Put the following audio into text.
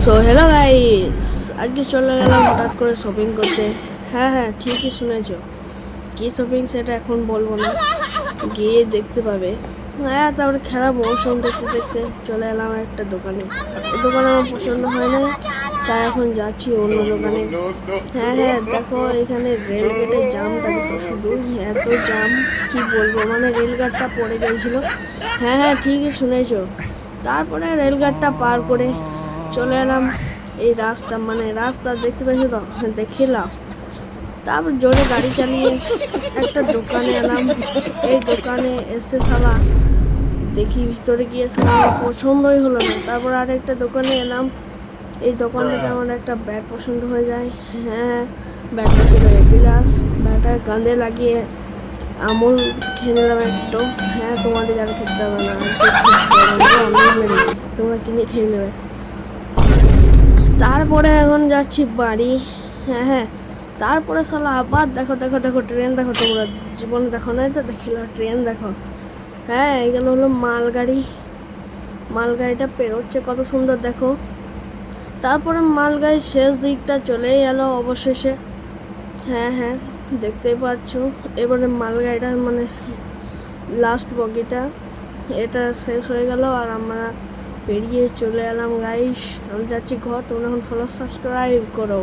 So hello guys, আজকে চলে গেলাম হঠাৎ করে শপিং করতে। হ্যাঁ, ঠিকই শুনেছো। কি শপিং সেটা এখন বলবো না, গিয়ে দেখতে পাবে। হ্যাঁ, তারপরে খেলা মৌসুম দেখতে দেখতে চলে এলাম একটা দোকানে। এই দোকানে আমার পছন্দ হয় না, তাই এখন যাচ্ছি অন্য দোকানে। হ্যাঁ, দেখো এখানে রেলগেটের জামটা দেখো, শুধু এত জাম কি বলবো, মানে রেলগাড়িটা পড়ে গিয়েছিল। হ্যাঁ, ঠিকই শুনেছো। তারপরে রেলগাড়িটা পার করে চলে এলাম এই রাস্তা দেখতে পেয়েছো তো, দেখিলাম। তারপর জোরে গাড়ি চালিয়ে একটা দোকানে এলাম। এই দোকানে এসে সালা দেখি, ভিতরে গিয়ে সালা আমার পছন্দই হলো না। তারপর আরেকটা দোকানে এলাম। এই দোকানটাতে আমার একটা ব্যাট পছন্দ হয়ে যায়। হ্যাঁ, ব্যাটটা ছিল এপিলাস। ব্যাটটা কাঁধে লাগিয়ে আমুল খেয়ে নিলাম একটু। হ্যাঁ, তোমাদের যারা খেতে হবে না, তোমরা কিনে খেয়ে নেবে। তারপরে এখন যাচ্ছি বাড়ি। হ্যাঁ, তারপরে সালা আবার দেখো ট্রেন দেখো, তোমরা জীবনে দেখো নাই তো, দেখিল ট্রেন দেখো। হ্যাঁ, এগুলো হলো মালগাড়িটা পেরোচ্ছে কত সুন্দর দেখো। তারপরে মালগাড়ির শেষ দিকটা চলেই এলো অবশেষে। হ্যাঁ, দেখতেই পাচ্ছ। এবারে মালগাড়িটা মানে লাস্ট বগিটা এটা শেষ হয়ে গেল, আর আমরা পেরিয়ে চলে এলাম গাইস। আমি যাচ্ছি ঘর, তোমরা এখন ফলো সাবস্ক্রাইব করো।